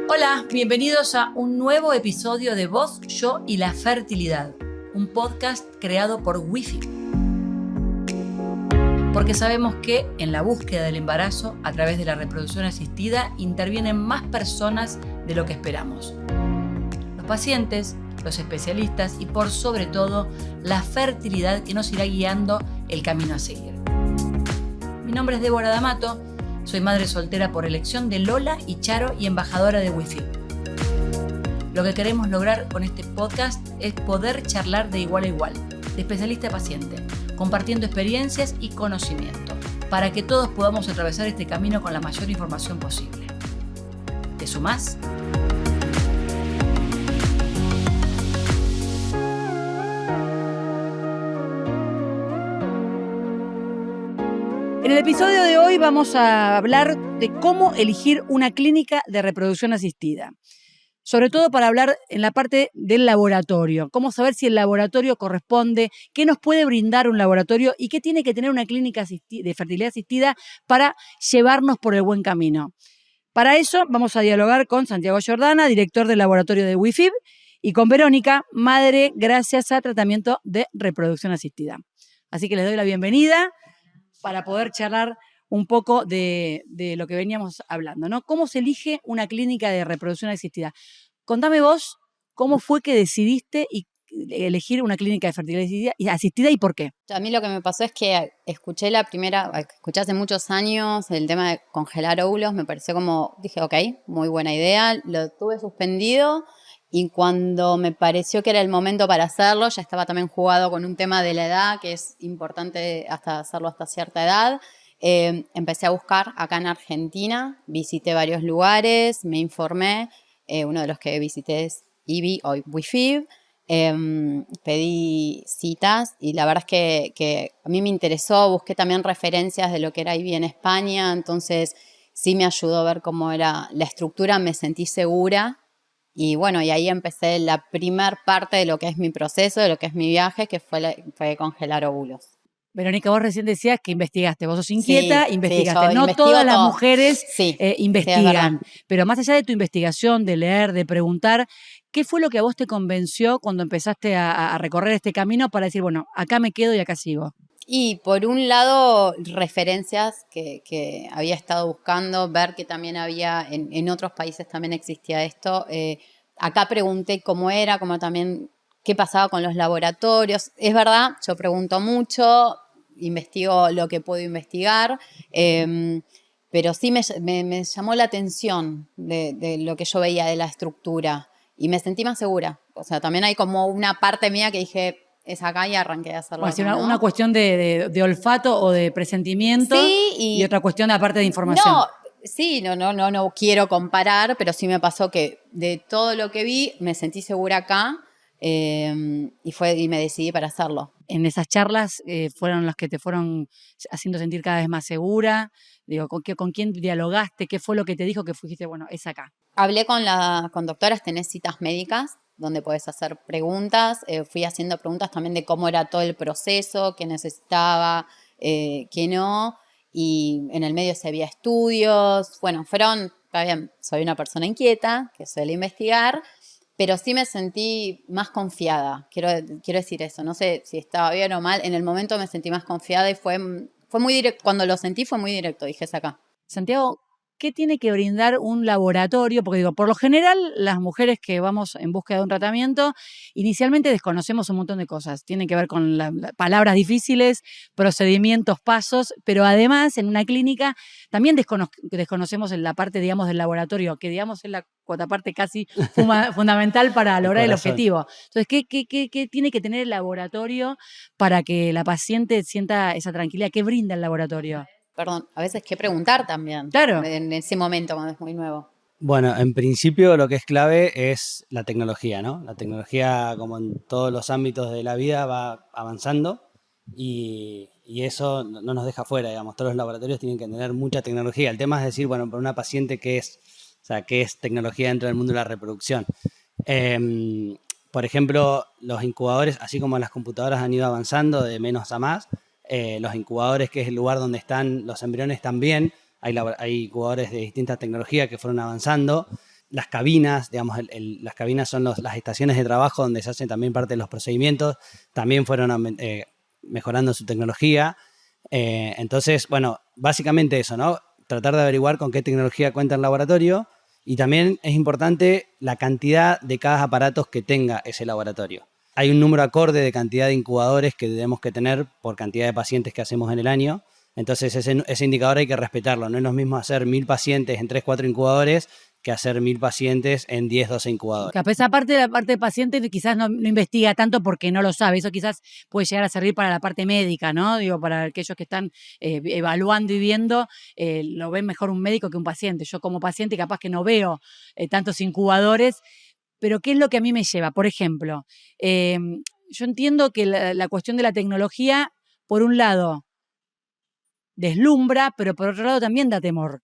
Hola, bienvenidos a un nuevo episodio de Vos, Yo y la Fertilidad, un podcast creado por WIFIB. Porque sabemos que en la búsqueda del embarazo a través de la reproducción asistida intervienen más personas de lo que esperamos. Los pacientes, los especialistas y por sobre todo la fertilidad que nos irá guiando el camino a seguir. Mi nombre es Débora D'Amato. Soy madre soltera por elección de Lola y Charo y embajadora de WIFIB. Lo que queremos lograr con este podcast es poder charlar de igual a igual, de especialista a paciente, compartiendo experiencias y conocimiento, para que todos podamos atravesar este camino con la mayor información posible. ¿Te sumás? En el episodio de hoy vamos a hablar de cómo elegir una clínica de reproducción asistida. Sobre todo para hablar en la parte del laboratorio. Cómo saber si el laboratorio corresponde, qué nos puede brindar un laboratorio y qué tiene que tener una clínica de fertilidad asistida para llevarnos por el buen camino. Para eso vamos a dialogar con Santiago Jordana, director del laboratorio de WIFIB, y con Verónica, madre gracias a tratamiento de reproducción asistida. Así que les doy la bienvenida para poder charlar un poco de lo que veníamos hablando, ¿no? ¿Cómo se elige una clínica de reproducción asistida? Contame vos, ¿cómo fue que decidiste elegir una clínica de fertilidad asistida y por qué? A mí lo que me pasó es que escuché hace muchos años el tema de congelar óvulos, me pareció dije, ok, muy buena idea, lo tuve suspendido y cuando me pareció que era el momento para hacerlo, ya estaba también jugado con un tema de la edad, que es importante hacerlo hasta cierta edad. Empecé a buscar acá en Argentina, visité varios lugares, me informé, uno de los que visité es IBI o WIFIB. Pedí citas y la verdad es que a mí me interesó, busqué también referencias de lo que era IBI en España, entonces sí me ayudó a ver cómo era la estructura, me sentí segura y bueno, y ahí empecé la primer parte de lo que es mi proceso, de lo que es mi viaje, que fue congelar óvulos. Verónica, vos recién decías que investigaste, vos sos inquieta, Sí, investigaste. sí, No todas las mujeres sí, investigan, pero más allá de tu investigación, de leer, de preguntar, ¿qué fue lo que a vos te convenció cuando empezaste a recorrer este camino para decir, bueno, acá me quedo y acá sigo? Y por un lado, referencias que había estado buscando, ver que también había, en otros países también existía esto. Acá pregunté cómo era, cómo también, qué pasaba con los laboratorios. Es verdad, yo pregunto mucho, investigo lo que puedo investigar, pero sí me llamó la atención de lo que yo veía de la estructura y me sentí más segura. O sea, también hay como una parte mía que dije, es acá y arranqué a hacerlo. Bueno, acá, ¿no? una cuestión de olfato o de presentimiento, sí, y otra cuestión aparte de información. No, sí, no quiero comparar, pero sí me pasó que de todo lo que vi me sentí segura acá y me decidí para hacerlo. En esas charlas fueron las que te fueron haciendo sentir cada vez más segura. Digo, ¿con quién dialogaste? ¿Qué fue lo que te dijo que fuiste, bueno, es acá? Hablé con doctoras, tenés citas médicas donde podés hacer preguntas. Fui haciendo preguntas también de cómo era todo el proceso, qué necesitaba, qué no. Y en el medio se había estudios. Bueno, está bien, soy una persona inquieta que suele investigar, pero sí me sentí más confiada. Quiero decir eso. No sé si estaba bien o mal. En el momento me sentí más confiada y fue muy directo. Cuando lo sentí fue muy directo, dije, es acá. Santiago, ¿qué tiene que brindar un laboratorio? Porque digo, por lo general, las mujeres que vamos en búsqueda de un tratamiento, inicialmente desconocemos un montón de cosas. Tienen que ver con palabras difíciles, procedimientos, pasos, pero además en una clínica también desconocemos en la parte, digamos, del laboratorio, que digamos es la parte casi fundamental para lograr el objetivo. Entonces, ¿qué tiene que tener el laboratorio para que la paciente sienta esa tranquilidad? ¿Qué brinda el laboratorio? Perdón, a veces que preguntar también. Claro. En ese momento cuando es muy nuevo. Bueno, en principio lo que es clave es la tecnología, ¿no? La tecnología, como en todos los ámbitos de la vida, va avanzando y eso no nos deja fuera, digamos. Todos los laboratorios tienen que tener mucha tecnología. El tema es decir, bueno, para una paciente, ¿qué es tecnología dentro del mundo de la reproducción? Por ejemplo, los incubadores, así como las computadoras han ido avanzando de menos a más, los incubadores, que es el lugar donde están los embriones también, hay incubadores de distintas tecnologías que fueron avanzando las cabinas, digamos, las cabinas son las estaciones de trabajo donde se hacen también parte de los procedimientos, también fueron mejorando su tecnología. Entonces, bueno, básicamente eso, ¿no? Tratar de averiguar con qué tecnología cuenta el laboratorio y también es importante la cantidad de cada aparatos que tenga ese laboratorio. Hay un número acorde de cantidad de incubadores que tenemos que tener por cantidad de pacientes que hacemos en el año. Entonces, ese indicador hay que respetarlo. No es lo mismo hacer 1000 pacientes en 3, 4 incubadores que hacer 1000 pacientes en 10, 12 incubadores. Capaz esa parte de la parte de paciente quizás no investiga tanto porque no lo sabe. Eso quizás puede llegar a servir para la parte médica, ¿no? Digo, para aquellos que están evaluando y viendo, lo ven mejor un médico que un paciente. Yo como paciente capaz que no veo tantos incubadores, pero ¿qué es lo que a mí me lleva? Por ejemplo, yo entiendo que la cuestión de la tecnología, por un lado, deslumbra, pero por otro lado también da temor.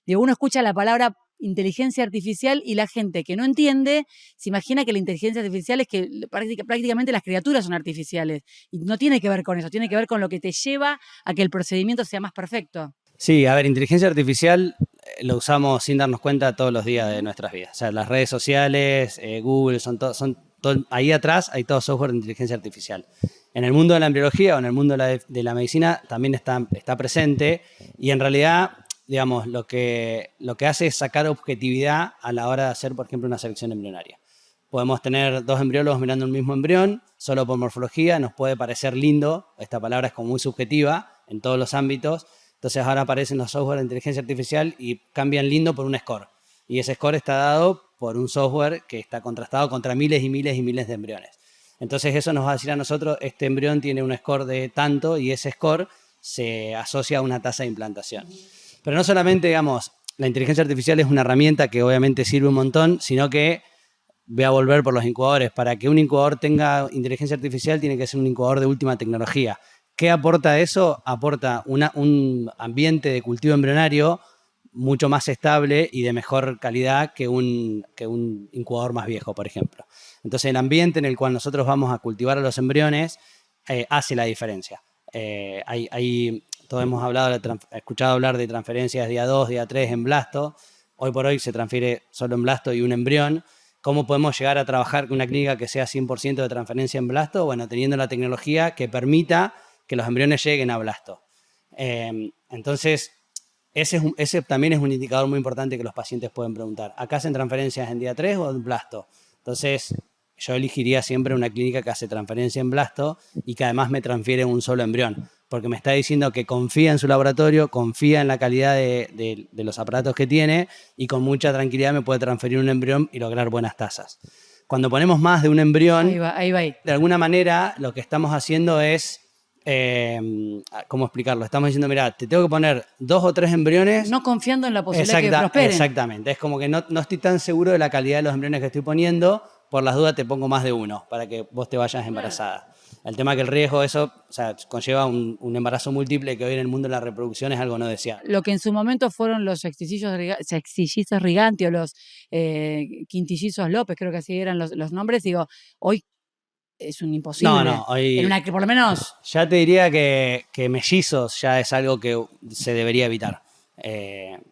Digo, uno escucha la palabra inteligencia artificial y la gente que no entiende se imagina que la inteligencia artificial es que prácticamente las criaturas son artificiales. Y no tiene que ver con eso, tiene que ver con lo que te lleva a que el procedimiento sea más perfecto. Sí, a ver, inteligencia artificial lo usamos sin darnos cuenta todos los días de nuestras vidas. O sea, las redes sociales, Google, ahí atrás hay todo software de inteligencia artificial. En el mundo de la embriología o en el mundo de la medicina también está presente y en realidad, digamos, lo que hace es sacar objetividad a la hora de hacer, por ejemplo, una selección embrionaria. Podemos tener 2 embriólogos mirando un mismo embrión, solo por morfología, nos puede parecer lindo, esta palabra es como muy subjetiva en todos los ámbitos. Entonces ahora aparecen los software de inteligencia artificial y cambian lindo por un score. Y ese score está dado por un software que está contrastado contra miles y miles y miles de embriones. Entonces eso nos va a decir a nosotros, este embrión tiene un score de tanto y ese score se asocia a una tasa de implantación. Pero no solamente, digamos, la inteligencia artificial es una herramienta que obviamente sirve un montón, sino que voy a volver por los incubadores. Para que un incubador tenga inteligencia artificial tiene que ser un incubador de última tecnología. ¿Qué aporta eso? Aporta un ambiente de cultivo embrionario mucho más estable y de mejor calidad que un incubador más viejo, por ejemplo. Entonces, el ambiente en el cual nosotros vamos a cultivar a los embriones hace la diferencia. Todos hemos escuchado hablar de transferencias día 2, día 3 en blasto. Hoy por hoy se transfiere solo en blasto y un embrión. ¿Cómo podemos llegar a trabajar con una clínica que sea 100% de transferencia en blasto? Bueno, teniendo la tecnología que permita que los embriones lleguen a blasto. Entonces, ese también es un indicador muy importante que los pacientes pueden preguntar. ¿Acá hacen transferencias en día 3 o en blasto? Entonces, yo elegiría siempre una clínica que hace transferencia en blasto y que además me transfiere un solo embrión, porque me está diciendo que confía en su laboratorio, confía en la calidad de los aparatos que tiene y con mucha tranquilidad me puede transferir un embrión y lograr buenas tasas. Cuando ponemos más de un embrión, ahí va. de alguna manera lo que estamos haciendo es, ¿cómo explicarlo? Estamos diciendo, mira, te tengo que poner 2 o 3 embriones. No confiando en la posibilidad de que prosperen. Exactamente. Es como que no estoy tan seguro de la calidad de los embriones que estoy poniendo. Por las dudas te pongo más de uno para que vos te vayas embarazada. El tema que el riesgo, eso, o sea, conlleva un embarazo múltiple que hoy en el mundo de la reproducción es algo no deseable. Lo que en su momento fueron los sextillizos Riganti o los quintillizos López, creo que así eran los nombres, digo, hoy es un imposible. No, hoy por lo menos. Ya te diría que mellizos ya es algo que se debería evitar.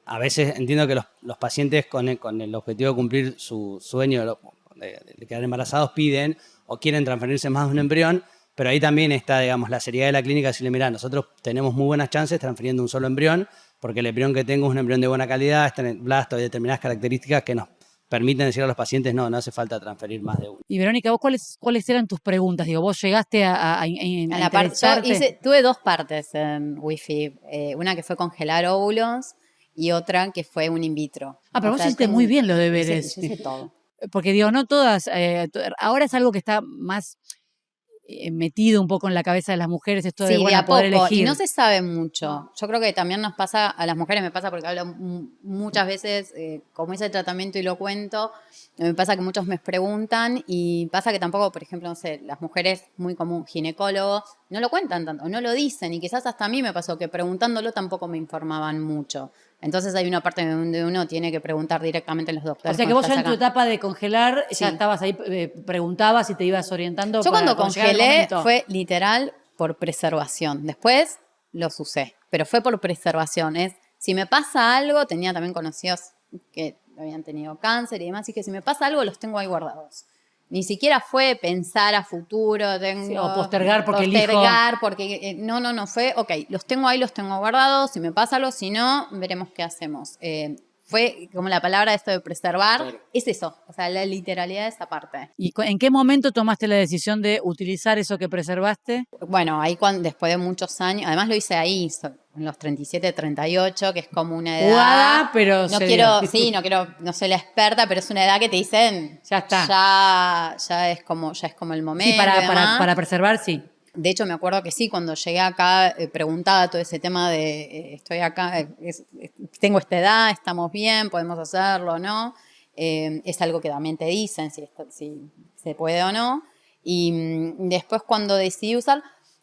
A veces entiendo que los pacientes con el objetivo de cumplir su sueño de quedar embarazados piden o quieren transferirse más de un embrión, pero ahí también está, digamos, la seriedad de la clínica, decirle, mira, nosotros tenemos muy buenas chances transfiriendo un solo embrión, porque el embrión que tengo es un embrión de buena calidad, está en el blasto, hay determinadas características que nos permiten decir a los pacientes, no hace falta transferir más de uno. Y Verónica, ¿vos cuáles eran tus preguntas? Digo, vos llegaste a la parte. Tuve 2 partes en Wi-Fi. Una que fue congelar óvulos y otra que fue un in vitro. Pero vos hiciste muy bien los deberes. Yo hice todo. Porque digo, no todas, ahora es algo que está más metido un poco en la cabeza de las mujeres, esto de, bueno, poder elegir. Y no se sabe mucho. Yo creo que también nos pasa, a las mujeres me pasa porque hablo muchas veces, como hice el tratamiento y lo cuento, me pasa que muchos me preguntan y pasa que tampoco, por ejemplo, no sé, las mujeres muy común, ginecólogos, no lo cuentan tanto, no lo dicen y quizás hasta a mí me pasó que preguntándolo tampoco me informaban mucho. Entonces hay una parte donde uno tiene que preguntar directamente a los doctores. O sea que vos ya en tu etapa de congelar ya estabas ahí, preguntabas y te ibas orientando. Yo cuando congelé fue literal por preservación. Después los usé, pero fue por preservación. Si me pasa algo, tenía también conocidos que habían tenido cáncer y demás, y que si me pasa algo los tengo ahí guardados. Ni siquiera fue pensar a futuro, Sí, o postergar porque no, fue, ok, los tengo ahí, los tengo guardados, si me pasa algo, si no, veremos qué hacemos. Fue como la palabra esto de preservar, claro. Es eso, o sea, la literalidad de esa parte. ¿Y en qué momento tomaste la decisión de utilizar eso que preservaste? Bueno, ahí después de muchos años, además lo hice ahí, en los 37, 38, que es como una edad... Jugada, pero no soy la experta, pero es una edad que te dicen... Ya está. Ya es como el momento. Sí, para preservar, sí. De hecho, me acuerdo que sí, cuando llegué acá preguntaba todo ese tema de estoy acá, tengo esta edad, estamos bien, podemos hacerlo o no. Es algo que también te dicen si se puede o no. Y después cuando decidí usar,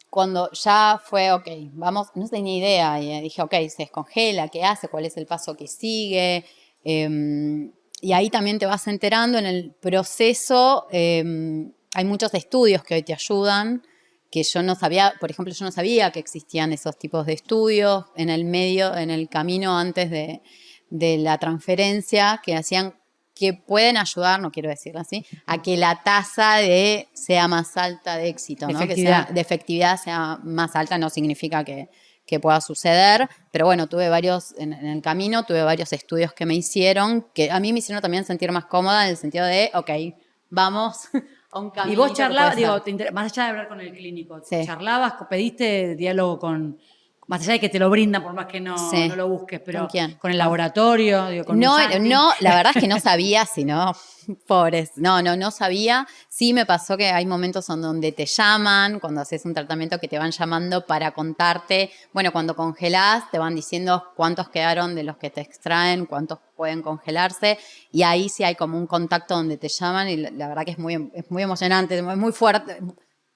cuando ya fue, ok, vamos, no tenía idea. Y dije, ok, se descongela, ¿qué hace? ¿Cuál es el paso que sigue? Y ahí también te vas enterando en el proceso. Hay muchos estudios que hoy te ayudan, que yo no sabía, por ejemplo, yo no sabía que existían esos tipos de estudios en el camino antes de la transferencia, que hacían, que pueden ayudar, no quiero decirlo así, a que la tasa sea más alta de éxito, ¿no? De efectividad sea más alta, no significa que pueda suceder, pero bueno, en el camino tuve varios estudios que me hicieron, que a mí me hicieron también sentir más cómoda en el sentido de, ok, vamos... Y vos charlabas, más allá de hablar con el clínico, sí. ¿Charlabas, pediste diálogo más allá de que te lo brindan, por más que no lo busques, pero ¿con quién? ¿Con el laboratorio? Con no, la verdad es que no sabía, pobres, no sabía. Sí me pasó que hay momentos en donde te llaman, cuando haces un tratamiento que te van llamando para contarte, bueno, cuando congelás te van diciendo cuántos quedaron de los que te extraen, cuántos pueden congelarse, y ahí sí hay como un contacto donde te llaman y la verdad que es muy emocionante, es muy fuerte.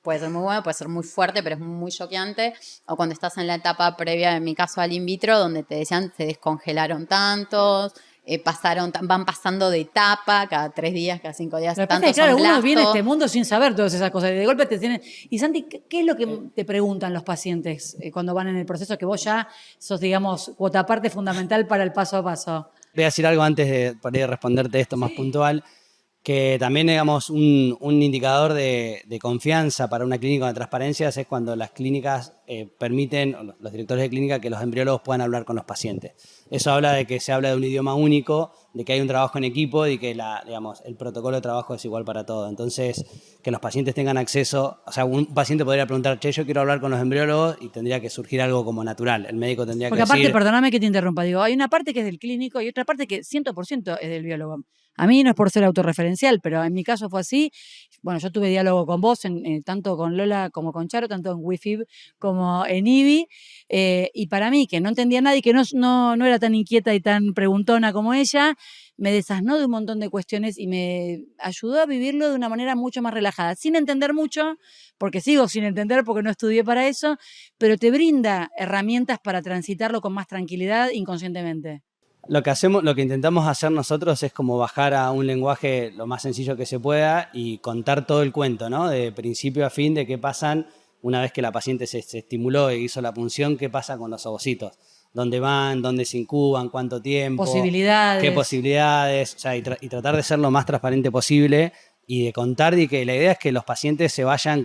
Puede ser muy bueno, puede ser muy fuerte, pero es muy choqueante. O cuando estás en la etapa previa, en mi caso al in vitro, donde te decían se descongelaron tantos, van pasando de etapa cada 3 días, cada 5 días. Pero claro, uno viene a este mundo sin saber todas esas cosas. De golpe te tienen... Y Santi, ¿qué es lo que te preguntan los pacientes cuando van en el proceso? Que vos ya sos, digamos, cuota parte fundamental para el paso a paso. Voy a decir algo antes de poder responderte esto más puntual. Que también, digamos, un indicador de confianza para una clínica de transparencias es cuando las clínicas permiten, o los directores de clínica, que los embriólogos puedan hablar con los pacientes. Eso habla de que se habla de un idioma único, de que hay un trabajo en equipo y que el protocolo de trabajo es igual para todos. Entonces, que los pacientes tengan acceso, o sea, un paciente podría preguntar, che, yo quiero hablar con los embriólogos, y tendría que surgir algo como natural. El médico tendría que decir... Porque aparte, perdóname que te interrumpa, hay una parte que es del clínico y otra parte que 100% es del biólogo. A mí no es por ser autorreferencial, pero en mi caso fue así. Bueno, yo tuve diálogo con vos, tanto con Lola como con Charo, tanto en WIFIB como en IBI. Y para mí, que no entendía nada y que no era tan inquieta y tan preguntona como ella, me desasnó de un montón de cuestiones y me ayudó a vivirlo de una manera mucho más relajada, sin entender mucho, porque sigo sin entender porque no estudié para eso, pero te brinda herramientas para transitarlo con más tranquilidad inconscientemente. Lo que intentamos hacer nosotros es como bajar a un lenguaje lo más sencillo que se pueda y contar todo el cuento, ¿no? De principio a fin, de qué pasan una vez que la paciente se estimuló e hizo la punción, qué pasa con los ovocitos. ¿Dónde van? ¿Dónde se incuban? ¿Cuánto tiempo? Posibilidades. ¿Qué posibilidades? O sea, y tratar de ser lo más transparente posible y de contar, y que la idea es que los pacientes se vayan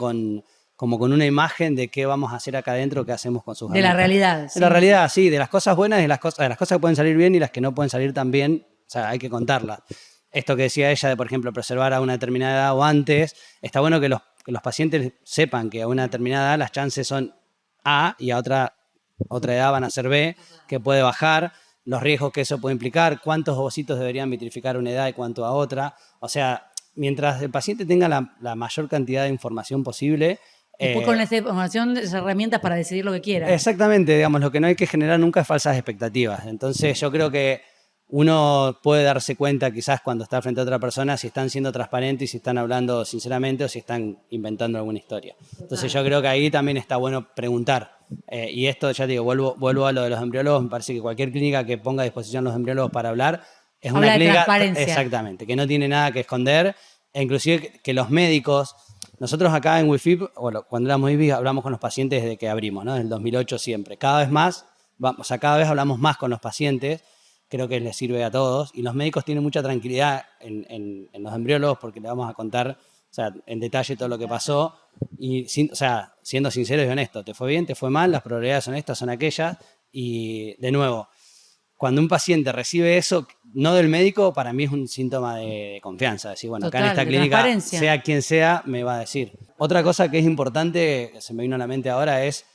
como con una imagen de qué vamos a hacer acá adentro, qué hacemos con sus gametas. De la realidad. De la realidad, sí, de las cosas buenas, de las cosas que pueden salir bien y las que no pueden salir tan bien, o sea, hay que contarlas. Esto que decía ella de, por ejemplo, preservar a una determinada edad o antes, está bueno que los pacientes sepan que a una determinada edad las chances son A y a otra edad van a ser B, que puede bajar, los riesgos que eso puede implicar, cuántos ovocitos deberían vitrificar a una edad y cuánto a otra. O sea, mientras el paciente tenga la mayor cantidad de información posible... Después con esa información, esas herramientas para decidir lo que quiera. Exactamente, digamos, lo que no hay que generar nunca es falsas expectativas. Entonces yo creo que uno puede darse cuenta quizás cuando está frente a otra persona si están siendo transparentes y si están hablando sinceramente o si están inventando alguna historia. Entonces yo creo que ahí también está bueno preguntar. Y esto, ya te digo, vuelvo a lo de los embriólogos. Me parece que cualquier clínica que ponga a disposición los embriólogos para hablar es una clínica... de transparencia. Exactamente, que no tiene nada que esconder. E inclusive que los médicos... Nosotros acá en WIFIB, bueno, cuando éramos IBI, hablamos con los pacientes desde que abrimos, ¿no? En el 2008 siempre. Cada vez más, cada vez hablamos más con los pacientes, creo que les sirve a todos. Y los médicos tienen mucha tranquilidad en los embriólogos porque le vamos a contar, o sea, en detalle todo lo que pasó. Y, o sea, siendo sinceros y honestos, te fue bien, te fue mal, las probabilidades son estas, son aquellas. Y, de nuevo, cuando un paciente recibe eso, no del médico, para mí es un síntoma de confianza. Decir, bueno, acá en Total, esta de clínica, transparencia. sea quien sea, me va a decir. Otra cosa que es importante, que se me vino a la mente ahora, es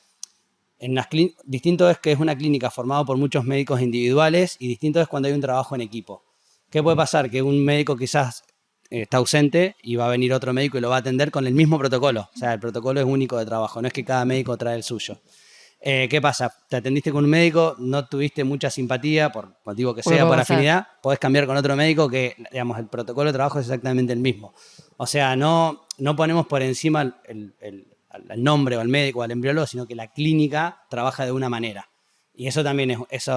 en las distinto es que es una clínica formada por muchos médicos individuales y distinto es cuando hay un trabajo en equipo. ¿Qué puede pasar? Que un médico quizás está ausente y va a venir otro médico y lo va a atender con el mismo protocolo. O sea, el protocolo es único de trabajo, no es que cada médico trae el suyo. ¿Qué pasa? Te atendiste con un médico, no tuviste mucha simpatía, por motivo que sea, por afinidad, podés cambiar con otro médico que, digamos, el protocolo de trabajo es exactamente el mismo. O sea, no ponemos por encima el nombre o al médico o al embriólogo, sino que la clínica trabaja de una manera. Y eso también es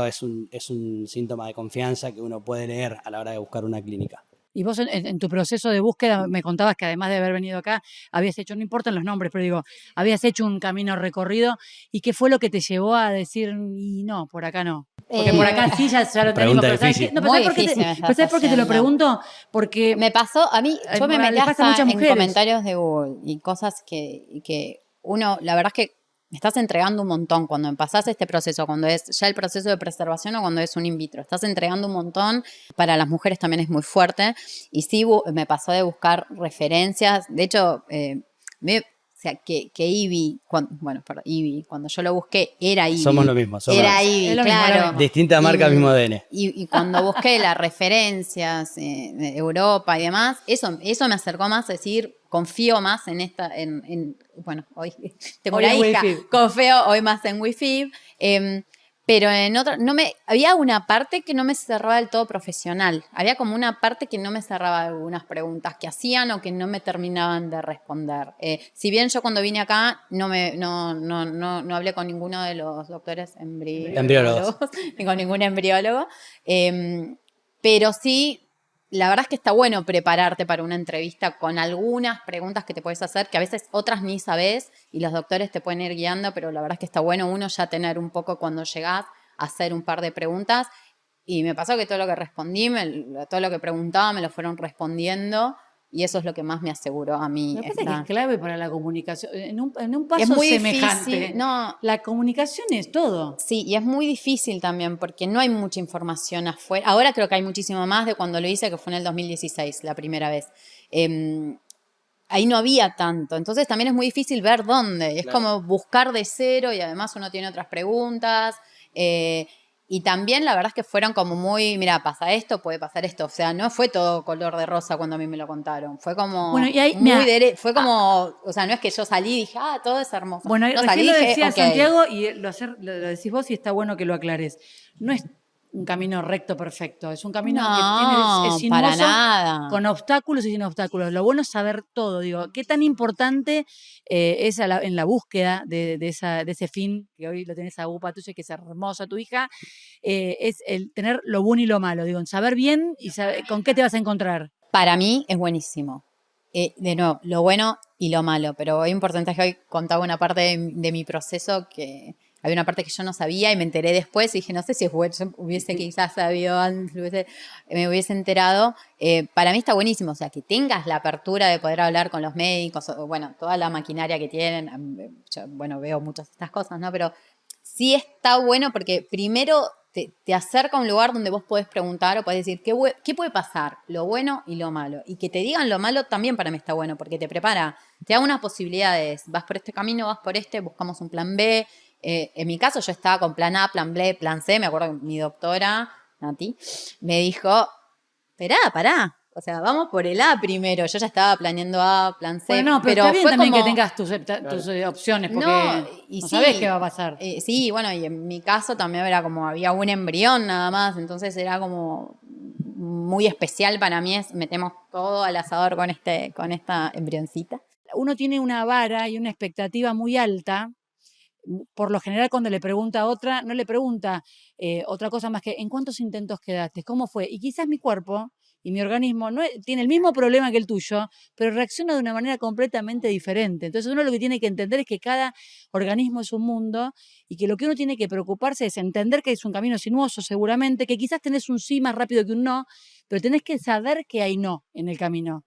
un síntoma de confianza que uno puede leer a la hora de buscar una clínica. Y vos en tu proceso de búsqueda me contabas que además de haber venido acá, habías hecho, no importan los nombres, pero digo, habías hecho un camino recorrido. ¿Y qué fue lo que te llevó a decir, y no, por acá no? Porque por acá sí ya lo tenemos. Pregunta Pero ¿sabes difícil. qué? No, Muy ¿sabes por qué difícil me estás ¿sabes por qué te lo haciendo. pregunto? Porque Me pasó, a mí, yo me metí les pasa a hasta muchas en mujeres. comentarios de Google y cosas que uno, la verdad es que estás entregando un montón cuando pasás este proceso, cuando es ya el proceso de preservación o cuando es un in vitro. Estás entregando un montón, para las mujeres también es muy fuerte. Y sí, me pasó de buscar referencias. De hecho, o sea, que Ivy, Ivy, cuando yo lo busqué, era Ivy. Somos lo mismo. Era Ivy, Es lo mismo, claro. es lo mismo. Distinta marca, mismo ADN. Y cuando busqué las referencias de Europa y demás, eso me acercó más a decir, confío más en esta, bueno, hoy tengo Hoy una en hija, Wi-Fi. confío hoy más en Wi-Fi, pero en otra, había una parte que no me cerraba del todo profesional, había como una parte que no me cerraba algunas preguntas que hacían o que no me terminaban de responder. Si bien yo cuando vine acá no hablé con ninguno de los doctores embriólogos, ni con ningún embriólogo, pero sí, la verdad es que está bueno prepararte para una entrevista con algunas preguntas que te puedes hacer, que a veces otras ni sabes y los doctores te pueden ir guiando, pero la verdad es que está bueno uno ya tener un poco cuando llegás a hacer un par de preguntas. Y me pasó que todo lo que respondí, todo lo que preguntaba me lo fueron respondiendo y eso es lo que más me aseguró a mí. Me parece que es clave para la comunicación. En un paso es muy semejante, difícil, no. La comunicación es todo. Sí, y es muy difícil también porque no hay mucha información afuera. Ahora creo que hay muchísimo más de cuando lo hice, que fue en el 2016, la primera vez. Ahí no había tanto, entonces también es muy difícil ver dónde. Es como buscar de cero y además uno tiene otras preguntas. Y también la verdad es que fueron como muy, mira, pasa esto, puede pasar esto. O sea, no fue todo color de rosa cuando a mí me lo contaron. Fue como Bueno, y ahí, fue como, o sea, no es que yo salí y dije, todo es hermoso. Bueno, no, recién salí lo dije, decía okay. Santiago y lo decís vos y está bueno que lo aclares. No es un camino recto perfecto, es un camino que es sinuoso, para nada. con obstáculos y sin obstáculos. Lo bueno es saber todo, digo, qué tan importante es en la búsqueda de ese fin, que hoy lo tenés a Upa tuya, que es hermosa tu hija, es el tener lo bueno y lo malo, digo, en saber bien y saber con qué te vas a encontrar. Para mí es buenísimo. De nuevo, lo bueno y lo malo, pero es importante que hoy contaba una parte de mi proceso que había una parte que yo no sabía y me enteré después y dije, no sé si es bueno, yo hubiese quizás sabido antes, me hubiese enterado. Para mí está buenísimo, o sea, que tengas la apertura de poder hablar con los médicos, o, bueno, toda la maquinaria que tienen, yo, bueno, veo muchas de estas cosas, ¿no? Pero sí está bueno porque primero te acerca a un lugar donde vos podés preguntar o podés decir, ¿qué puede pasar? Lo bueno y lo malo. Y que te digan lo malo también para mí está bueno, porque te prepara, te da unas posibilidades. Vas por este camino, vas por este, buscamos un plan B. En mi caso yo estaba con plan A, plan B, plan C. Me acuerdo que mi doctora, Nati, me dijo, pará. O sea, vamos por el A primero. Yo ya estaba planeando A, plan C. Bueno, no, pero está bien también que tengas tus opciones, porque no sabés qué va a pasar. Sí, bueno, y en mi caso también era como, había un embrión nada más, entonces era como muy especial para mí, metemos todo al asador con esta embrioncita. Uno tiene una vara y una expectativa muy alta. Por lo general, cuando le pregunta a otra, no le pregunta otra cosa más que ¿en cuántos intentos quedaste? ¿Cómo fue? Y quizás mi cuerpo, y mi organismo tiene el mismo problema que el tuyo, pero reacciona de una manera completamente diferente. Entonces uno lo que tiene que entender es que cada organismo es un mundo y que lo que uno tiene que preocuparse es entender que es un camino sinuoso seguramente, que quizás tenés un sí más rápido que un no, pero tenés que saber que hay no en el camino.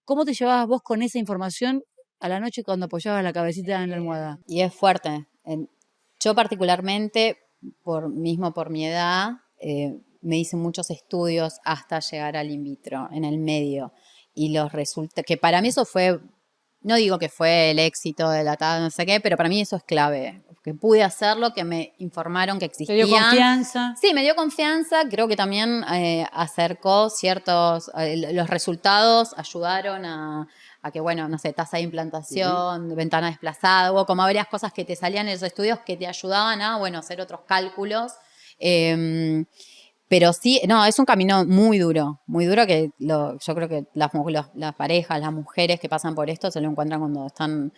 ¿Cómo te llevabas vos con esa información a la noche cuando apoyabas la cabecita en la almohada? Y es fuerte. Yo particularmente, por mi edad, me hice muchos estudios hasta llegar al in vitro, en el medio. Y los resultados, que para mí eso fue, no digo que fue el éxito de la no sé qué, pero para mí eso es clave. Que pude hacerlo, que me informaron que ¿Te existían. dio confianza? Sí, me dio confianza. Creo que también acercó los resultados ayudaron a que, bueno, no sé, tasa de implantación, ventana desplazada, hubo como varias cosas que te salían en esos estudios que te ayudaban a, bueno, hacer otros cálculos. Pero sí, no, es un camino muy duro que yo creo que las parejas, las mujeres que pasan por esto se lo encuentran cuando están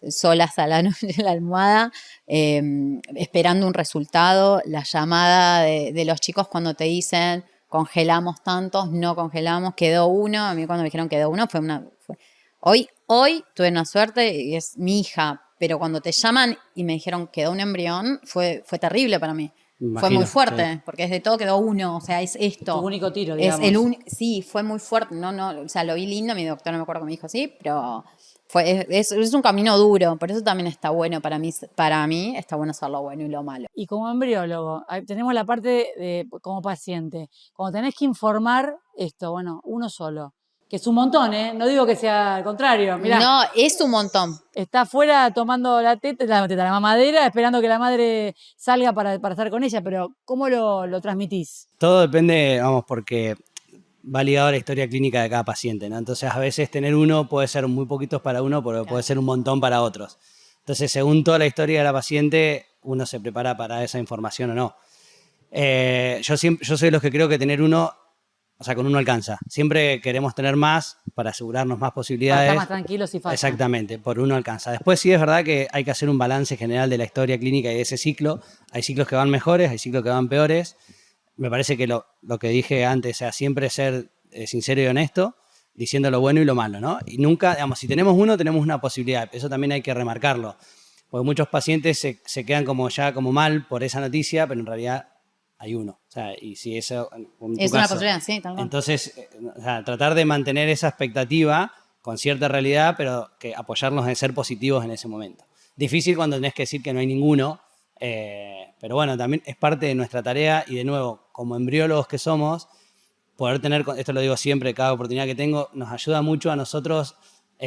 solas a la noche en la almohada, esperando un resultado, la llamada de los chicos cuando te dicen congelamos tantos, no congelamos, quedó uno. A mí cuando me dijeron quedó uno Hoy tuve una suerte y es mi hija, pero cuando te llaman y me dijeron quedó un embrión, fue terrible para mí. Fue muy Imagino, fuerte, sí. porque es de todo quedó uno, o sea, es esto. Tu único tiro, Es digamos. sí, fue muy fuerte, no, o sea, lo vi lindo, mi doctor no me acuerdo que me dijo sí, pero es un camino duro, por eso también está bueno para mí está bueno ser lo bueno y lo malo. Y como embriólogo, tenemos la parte de como paciente. Cuando tenés que informar esto, bueno, uno solo, que es un montón, ¿eh? No digo que sea al contrario, mirá. No, es un montón. Está afuera tomando la mamadera, esperando que la madre salga para estar con ella, pero ¿cómo lo transmitís? Todo depende, vamos, porque va ligado a la historia clínica de cada paciente, ¿no? Entonces, a veces tener uno puede ser muy poquitos para uno, pero puede ser un montón para otros. Entonces, según toda la historia de la paciente, uno se prepara para esa información o no. Yo soy de los que creo que tener uno, o sea, con uno alcanza. Siempre queremos tener más para asegurarnos más Para posibilidades. estar más tranquilos y fácil. Exactamente, por uno alcanza. Después sí es verdad que hay que hacer un balance general de la historia clínica y de ese ciclo. Hay ciclos que van mejores, hay ciclos que van peores. Me parece que lo que dije antes, o sea, siempre ser sincero y honesto, diciendo lo bueno y lo malo, ¿no? Y nunca, digamos, si tenemos uno, tenemos una posibilidad. Eso también hay que remarcarlo. Porque muchos pacientes se quedan como ya como mal por esa noticia, pero en realidad hay uno. O sea, y si eso, en tu Es una caso, posibilidad, sí, tal cual. entonces, o sea, tratar de mantener esa expectativa con cierta realidad, pero que apoyarnos en ser positivos en ese momento. Difícil cuando tenés que decir que no hay ninguno, pero bueno, también es parte de nuestra tarea y de nuevo, como embriólogos que somos, poder tener, esto lo digo siempre, cada oportunidad que tengo, nos ayuda mucho a nosotros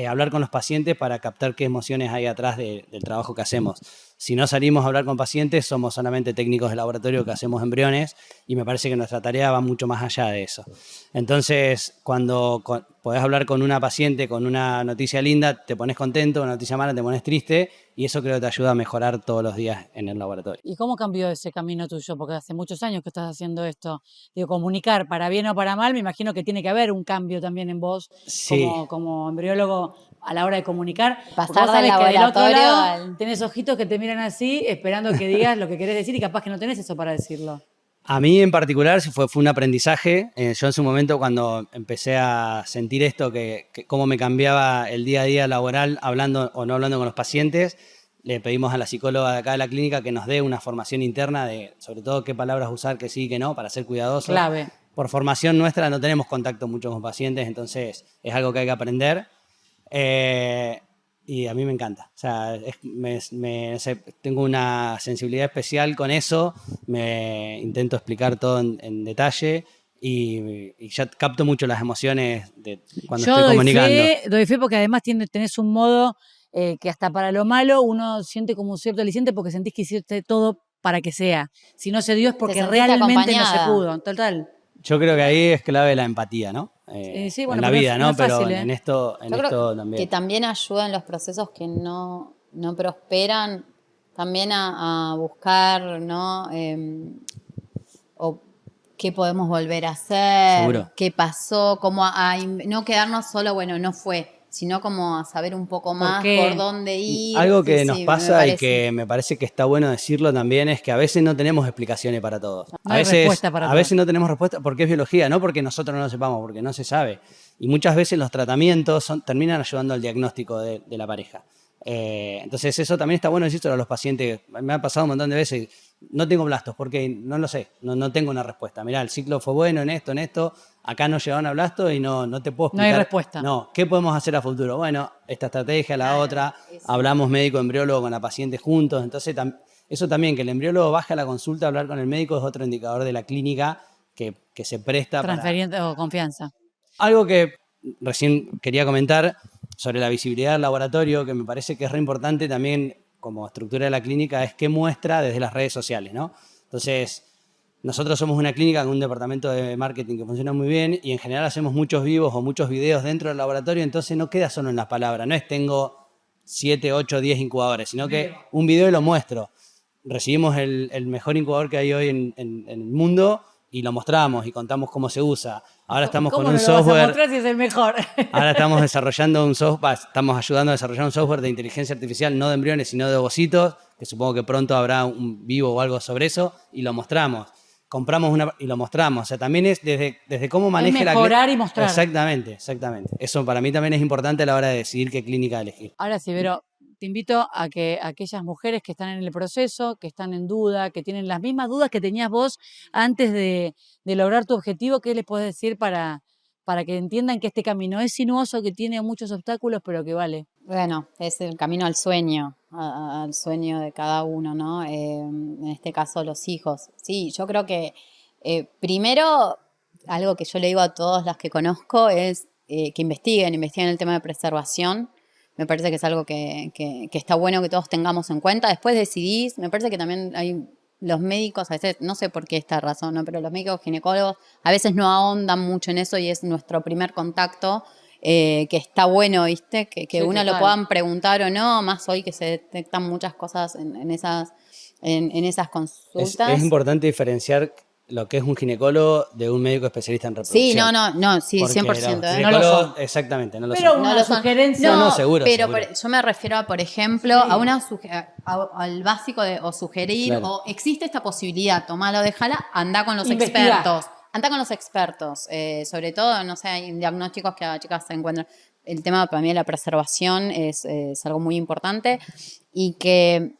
hablar con los pacientes para captar qué emociones hay atrás del trabajo que hacemos. Si no salimos a hablar con pacientes, somos solamente técnicos de laboratorio que hacemos embriones y me parece que nuestra tarea va mucho más allá de eso. Entonces, cuando podés hablar con una paciente con una noticia linda, te pones contento, una noticia mala, te pones triste y eso creo que te ayuda a mejorar todos los días en el laboratorio. ¿Y cómo cambió ese camino tuyo? Porque hace muchos años que estás haciendo esto. Digo, comunicar para bien o para mal, me imagino que tiene que haber un cambio también en vos Sí. como embriólogo a la hora de comunicar. Porque Pasar vos sabés del que del otro laboratorio lado tenés ojitos que te miran así, esperando que digas lo que querés decir y capaz que no tenés eso para decirlo. A mí en particular fue un aprendizaje. Yo en su momento cuando empecé a sentir esto, que cómo me cambiaba el día a día laboral hablando o no hablando con los pacientes, le pedimos a la psicóloga de acá de la clínica que nos dé una formación interna de sobre todo qué palabras usar, que sí, que no, para ser cuidadosos. Clave. Por formación nuestra no tenemos contacto mucho con pacientes, entonces es algo que hay que aprender. Y a mí me encanta. O sea, tengo una sensibilidad especial con eso. Me intento explicar todo en detalle y ya capto mucho las emociones cuando estoy comunicando. Doy fe porque además tenés un modo que hasta para lo malo uno siente como un cierto aliciente porque sentís que hiciste todo para que sea. Si no se dio es porque sentiste realmente no se acompañada. pudo. Total. Yo creo que ahí es clave la empatía, ¿no? Sí, bueno, en la pero vida, no ¿no? es fácil, Pero en esto Yo creo también. que también ayuda en los procesos que no prosperan, también a buscar, ¿no? O qué podemos volver a hacer, Seguro. qué pasó, no quedarnos solo, bueno, no fue, sino como a saber un poco más qué? por dónde ir. Algo que Sí, nos sí, me pasa y parece. que me parece que está bueno decirlo también es que a veces no tenemos explicaciones para todos. No hay respuesta para A todo. veces no tenemos respuesta porque es biología, no porque nosotros no lo sepamos, porque no se sabe. Y muchas veces los tratamientos terminan ayudando al diagnóstico de la pareja. Entonces eso también está bueno decirlo a los pacientes. Me ha pasado un montón de veces, no tengo blastos porque no lo sé, no tengo una respuesta. Mirá, el ciclo fue bueno en esto, acá no llegaron a blastos y no te puedo No hay explicar. respuesta. No, ¿qué podemos hacer a futuro? Bueno, esta estrategia, la otra, hablamos médico-embriólogo con la paciente juntos, entonces eso también, que el embriólogo baje a la consulta a hablar con el médico es otro indicador de la clínica que se presta para... Transferencia o confianza. Algo que recién quería comentar sobre la visibilidad del laboratorio, que me parece que es re importante también como estructura de la clínica, es qué muestra desde las redes sociales, ¿no? Entonces, nosotros somos una clínica con un departamento de marketing que funciona muy bien y en general hacemos muchos vivos o muchos videos dentro del laboratorio, entonces no queda solo en las palabras, no es tengo 7, 8, 10 incubadores, sino que un video y lo muestro. Recibimos el mejor incubador que hay hoy en el mundo y lo mostramos y contamos cómo se usa. Ahora estamos con un ¿Cómo no lo vas a software. mostrar si es el mejor? Ahora estamos desarrollando un software, estamos ayudando a desarrollar un software de inteligencia artificial, no de embriones, sino de ovocitos, que supongo que pronto habrá un vivo o algo sobre eso, y lo mostramos. Compramos y lo mostramos. O sea, también es desde cómo maneje la mejorar y mostrar. Exactamente. Eso para mí también es importante a la hora de decidir qué clínica elegir. Ahora sí, Vero, te invito a que aquellas mujeres que están en el proceso, que están en duda, que tienen las mismas dudas que tenías vos antes de lograr tu objetivo, ¿qué les puedes decir para que entiendan que este camino es sinuoso, que tiene muchos obstáculos, pero que vale? Bueno, es el camino al sueño, al sueño de cada uno, ¿no? En este caso, los hijos. Sí, yo creo que primero, algo que yo le digo a todos los que conozco es que investiguen el tema de preservación. Me parece que es algo que está bueno que todos tengamos en cuenta. Después decidís, me parece que también hay los médicos, a veces, no sé por qué esta razón, ¿no? Pero los médicos ginecólogos a veces no ahondan mucho en eso y es nuestro primer contacto. Que está bueno, ¿viste? Que Sí, uno total. lo puedan preguntar o no, más hoy que se detectan muchas cosas en esas consultas. Es importante diferenciar lo que es un ginecólogo de un médico especialista en reproducción. Sí, no, sí, Porque 100%. los No lo ginecólogos, son. exactamente, no lo Pero son. una lo son. sugerencia. No, seguro, pero seguro. yo me refiero a, por ejemplo, a al básico de o sugerir, Claro. o existe esta posibilidad, tomalo, déjala, anda con los Investigar. expertos. Anda con los expertos. Sobre todo, no sé, hay diagnósticos que las chicas se encuentran. El tema para mí de la preservación es algo muy importante y que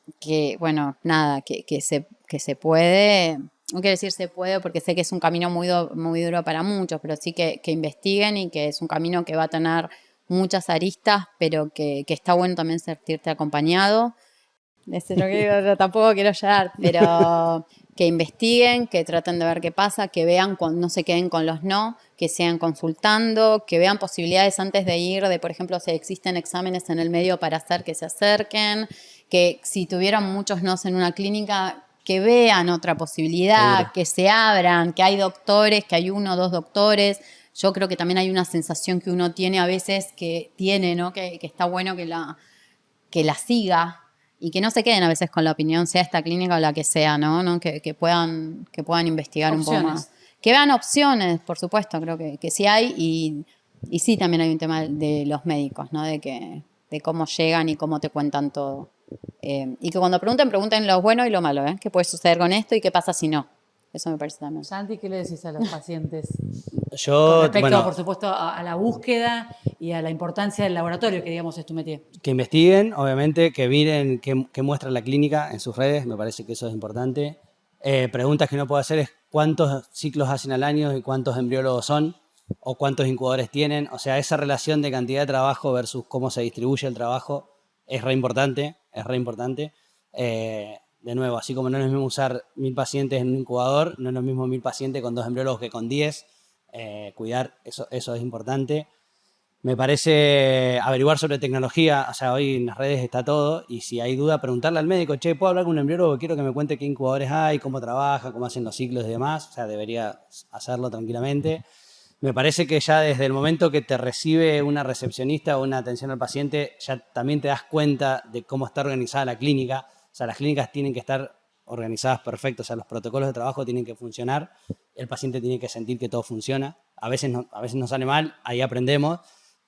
bueno, nada, que se puede. No quiero decir se puede porque sé que es un camino muy duro para muchos, pero sí que investiguen y que es un camino que va a tener muchas aristas, pero que está bueno también sentirte acompañado. Es lo que digo, yo tampoco quiero llorar, pero que investiguen, que traten de ver qué pasa, que vean, no se queden con los no, que sigan consultando, que vean posibilidades antes de ir, de por ejemplo, si existen exámenes en el medio para hacer que se acerquen, que si tuvieran muchos nos en una clínica, que vean otra posibilidad, Seguro. que se abran, que hay doctores, que hay 1 o 2 doctores. Yo creo que también hay una sensación que uno tiene a veces, ¿no? Que está bueno que la siga y que no se queden a veces con la opinión, sea esta clínica o la que sea, ¿no? Que puedan investigar Opciones. un poco más. Que vean opciones, por supuesto, creo que sí hay y sí también hay un tema de los médicos, ¿no? De cómo llegan y cómo te cuentan todo. Y que cuando pregunten lo bueno y lo malo, ¿eh? ¿Qué puede suceder con esto y qué pasa si no? Eso me parece también. Santi, ¿qué le decís a los pacientes? Yo, Con respecto, bueno, por supuesto, a la búsqueda y a la importancia del laboratorio, que digamos es tu métier. que investiguen, obviamente, que miren qué muestra la clínica en sus redes, me parece que eso es importante. Preguntas que uno puede hacer es cuántos ciclos hacen al año y cuántos embriólogos son o cuántos incubadores tienen. O sea, esa relación de cantidad de trabajo versus cómo se distribuye el trabajo es re importante, de nuevo, así como no es lo mismo usar 1000 pacientes en un incubador, no es lo mismo 1000 pacientes con 2 embriólogos que con 10. Cuidar, eso es importante. Me parece averiguar sobre tecnología, o sea, hoy en las redes está todo, y si hay duda, preguntarle al médico, che, ¿puedo hablar con un embriólogo? Quiero que me cuente qué incubadores hay, cómo trabaja, cómo hacen los ciclos y demás, o sea, debería hacerlo tranquilamente. Me parece que ya desde el momento que te recibe una recepcionista o una atención al paciente, ya también te das cuenta de cómo está organizada la clínica, o sea, las clínicas tienen que estar organizadas perfecto, o sea, los protocolos de trabajo tienen que funcionar, el paciente tiene que sentir que todo funciona, a veces nos sale mal, ahí aprendemos,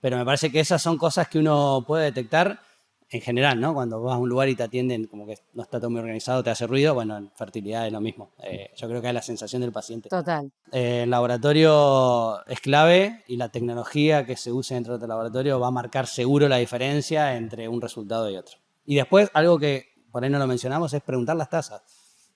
Pero me parece que esas son cosas que uno puede detectar en general, ¿no? Cuando vas a un lugar y te atienden como que no está todo muy organizado, te hace ruido, bueno, en fertilidad es lo mismo. Yo creo que es la sensación del paciente. Total. El laboratorio es clave y la tecnología que se use dentro del laboratorio va a marcar seguro la diferencia entre un resultado y otro. Y después, algo que por ahí no lo mencionamos, es preguntar las tasas.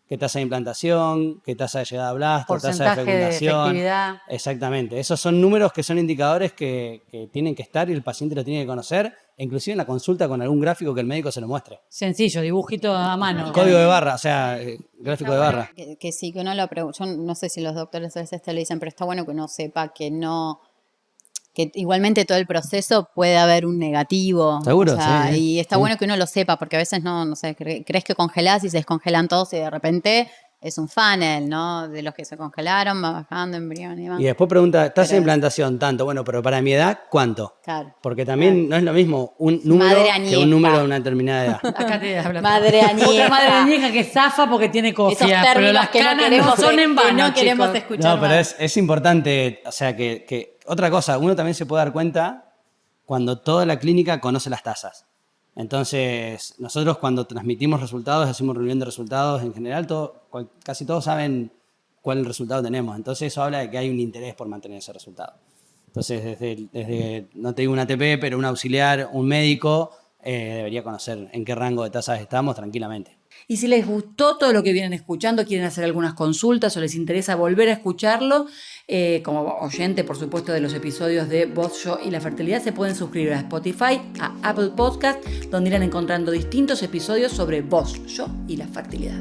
¿Qué tasa de implantación? ¿Qué tasa de llegada a blasto? ¿Tasa de Porcentaje de fecundación? efectividad. Exactamente. Esos son números que son indicadores que tienen que estar y el paciente lo tiene que conocer, e inclusive en la consulta con algún gráfico que el médico se lo muestre. Sencillo, dibujito a mano. Código de barra, o sea, gráfico de barra. Que sí, que uno lo pregunta. Yo no sé si los doctores a veces te lo dicen, pero está bueno que uno sepa que no. Que igualmente todo el proceso puede haber un negativo. Seguro, o sea, sí. Y está Sí. bueno que uno lo sepa, porque a veces no sé, crees que congelás y se descongelan todos y de repente es un funnel, ¿no? De los que se congelaron, va bajando, embrión y demás. Y después pregunta, tasa de Pero- implantación, tanto, bueno, pero para mi edad, ¿cuánto? Claro. Porque también no es lo mismo un número Madre que añeja. un número de una determinada edad. Acá te habla. Madre añeja. Otra madre añeja que zafa porque tiene Esos cofia, pero términos las que no canas queremos, no son en vano, que no queremos chicos. escuchar No, pero más. es importante, o sea, que otra cosa, uno también se puede dar cuenta cuando toda la clínica conoce las tasas. Entonces, nosotros cuando transmitimos resultados, hacemos reunión de resultados, en general casi todos saben cuál resultado tenemos. Entonces, eso habla de que hay un interés por mantener ese resultado. Entonces, desde no te digo un ATP, pero un auxiliar, un médico, debería conocer en qué rango de tasas estamos tranquilamente. Y si les gustó todo lo que vienen escuchando, quieren hacer algunas consultas o les interesa volver a escucharlo, como oyente, por supuesto, de los episodios de Vos, Yo y la Fertilidad, se pueden suscribir a Spotify, a Apple Podcast, donde irán encontrando distintos episodios sobre Vos, Yo y la Fertilidad.